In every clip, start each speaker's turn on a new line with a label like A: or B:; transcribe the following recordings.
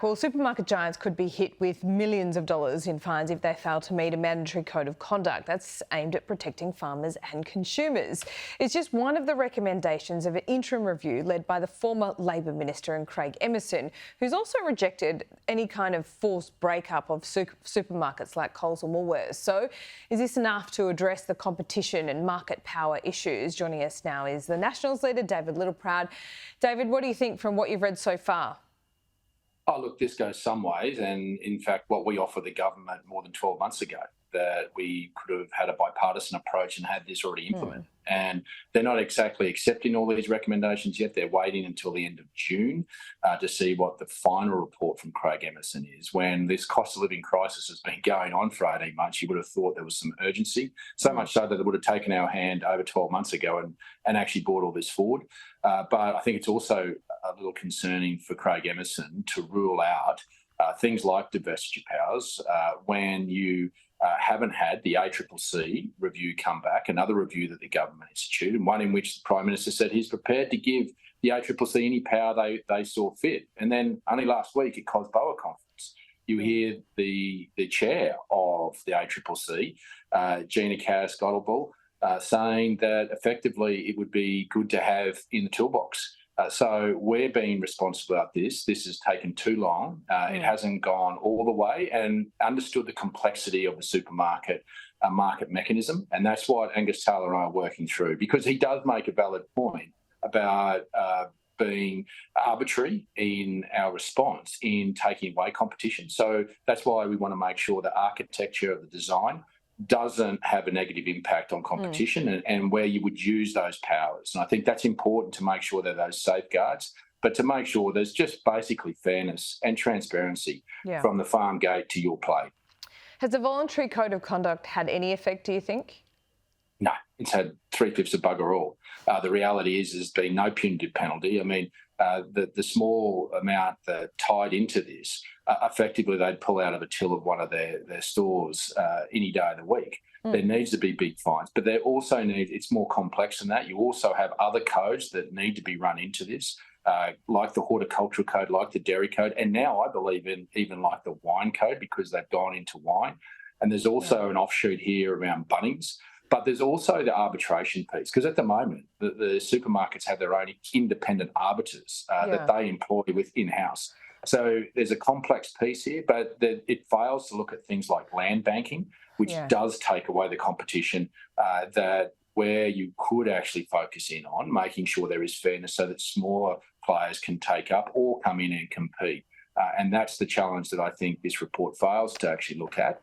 A: Well, supermarket giants could be hit with millions of dollars in fines if they fail to meet a mandatory code of conduct that's aimed at protecting farmers and consumers. It's just one of the recommendations of an interim review led by the former Labor Minister and Craig Emerson, who's also rejected any kind of forced breakup of supermarkets like Coles and Woolworths. So is this enough to address the competition and market power issues? Joining us now is the Nationals leader, David Littleproud. David, what do you think from what you've read so far?
B: Oh, look, this goes some ways, and in fact, what we offered the government more than 12 months ago, that we could have had a bipartisan approach and had this already implemented. And they're not exactly accepting all these recommendations yet. They're waiting until the end of June to see what the final report from Craig Emerson is. When this cost of living crisis has been going on for 18 months, you would have thought there was some urgency, so much so that it would have taken our hand over 12 months ago and actually brought all this forward. But I think it's also a little concerning for Craig Emerson to rule out things like divestiture powers when you haven't had the ACCC review come back, another review that the government instituted, and one in which the Prime Minister said he's prepared to give the ACCC any power they saw fit. And then only last week at COSBOA conference, you hear the chair of the ACCC, Gina Cass-Gottlieb, saying that effectively it would be good to have in the toolbox. So we're being responsible about this. This has taken too long. It hasn't gone all the way and understood the complexity of the supermarket market mechanism. And that's what Angus Taylor and I are working through, because he does make a valid point about being arbitrary in our response in taking away competition. So that's why we want to make sure the architecture of the design doesn't have a negative impact on competition and where you would use those powers. And I think that's important to make sure there are those safeguards, but to make sure there's just basically fairness and transparency from the farm gate to your plate.
A: Has the voluntary code of conduct had any effect, do you think?
B: No, it's had 3/5 of bugger all. The reality is there's been no punitive penalty. I mean, the small amount that tied into this, effectively they'd pull out of a till of one of their stores any day of the week. There needs to be big fines, but there also it's more complex than that. You also have other codes that need to be run into this, like the horticultural code, like the dairy code, and now I believe even like the wine code, because they've gone into wine. And there's also an offshoot here around Bunnings. But there's also the arbitration piece, because at the moment, the supermarkets have their own independent arbiters that they employ with in-house. So there's a complex piece here, but it fails to look at things like land banking, which does take away the competition that where you could actually focus in on making sure there is fairness so that smaller players can take up or come in and compete. And that's the challenge that I think this report fails to actually look at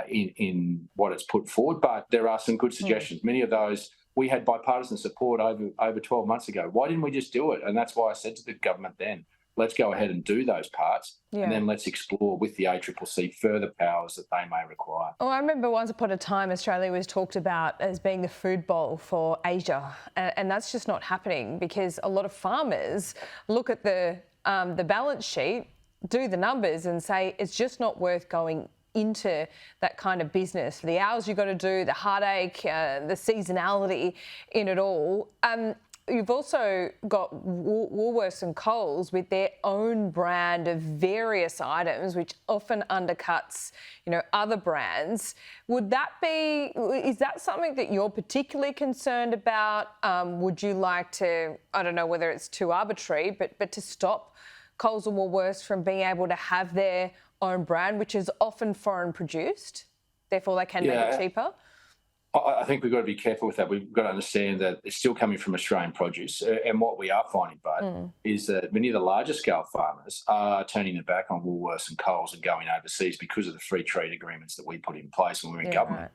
B: in what it's put forward. But there are some good suggestions. Many of those we had bipartisan support over 12 months ago. Why didn't we just do it? And that's why I said to the government then, let's go ahead and do those parts, and then let's explore with the ACCC further powers that they may require.
A: Oh, I remember once upon a time Australia was talked about as being the food bowl for Asia, and that's just not happening, because a lot of farmers look at the balance sheet, do the numbers and say it's just not worth going into that kind of business. The hours you've got to do, the heartache, the seasonality in it all. You've also got Woolworths and Coles with their own brand of various items, which often undercuts, other brands. Is that something that you're particularly concerned about? Would you like to, I don't know whether it's too arbitrary, but to stop Coles and Woolworths from being able to have their own brand, which is often foreign produced, therefore they can make it cheaper?
B: I think we've got to be careful with that. We've got to understand that it's still coming from Australian produce. And what we are finding, Bud, is that many of the larger scale farmers are turning their back on Woolworths and Coles and going overseas because of the free trade agreements that we put in place when we were in government.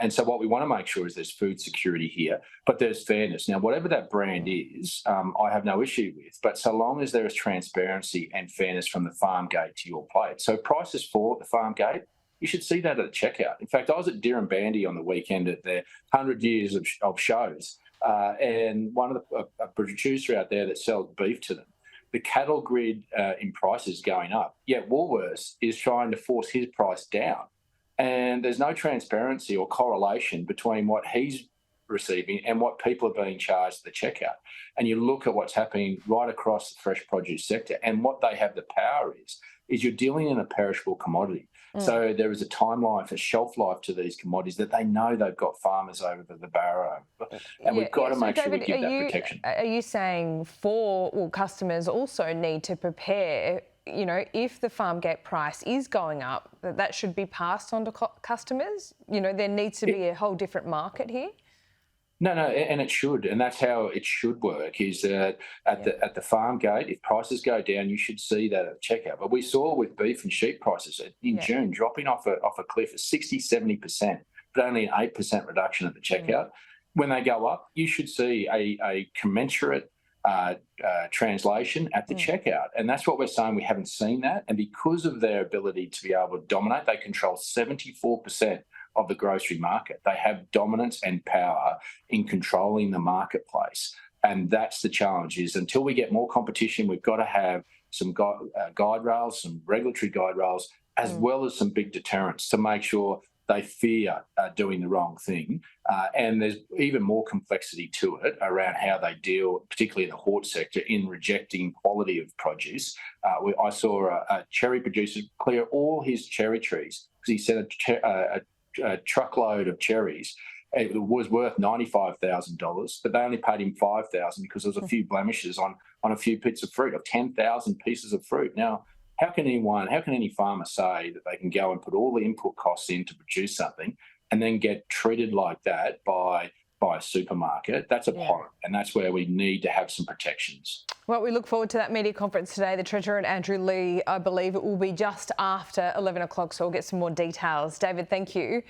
B: And so what we want to make sure is there's food security here, but there's fairness. Now, whatever that brand is, I have no issue with, but so long as there is transparency and fairness from the farm gate to your plate. So prices fall at the farm gate, you should see that at the checkout. In fact, I was at Deer and Bandy on the weekend at their 100 years of shows, and one of a producer out there that sells beef to them, the cattle grid in prices going up, yet Woolworths is trying to force his price down. And there's no transparency or correlation between what he's receiving and what people are being charged at the checkout. And you look at what's happening right across the fresh produce sector, and what they have the power is is you're dealing in a perishable commodity. So there is a timeline, a shelf life to these commodities that they know they've got farmers over the barrow. And we've got to
A: So
B: make sure we
A: David,
B: give that protection.
A: Are you saying customers also need to prepare, if the farm gate price is going up, that should be passed on to customers? There needs to be a whole different market here?
B: No, and it should, and that's how it should work. Is that at the farm gate, if prices go down, you should see that at checkout. But we saw with beef and sheep prices in June dropping off a cliff of 60-70%, but only an 8% reduction at the checkout. When they go up, you should see a commensurate translation at the checkout, and that's what we're saying. We haven't seen that, and because of their ability to be able to dominate, they control 74% of the grocery market. They have dominance and power in controlling the marketplace. And that's the challenge, is until we get more competition, we've got to have some guide rails, some regulatory guide rails, as well as some big deterrents to make sure they fear doing the wrong thing. And there's even more complexity to it around how they deal, particularly in the hort sector, in rejecting quality of produce. I saw a cherry producer clear all his cherry trees because he sent a truckload of cherries. It was worth $95,000, but they only paid him $5,000 because there was a few blemishes on a few bits of fruit, of 10,000 pieces of fruit. Now, how can any farmer say that they can go and put all the input costs in to produce something and then get treated like that by a supermarket? That's abhorrent, and that's where we need to have some protections.
A: Well, we look forward to that media conference today. The Treasurer, Andrew Leigh, I believe it will be just after 11 o'clock, so we'll get some more details. David, thank you.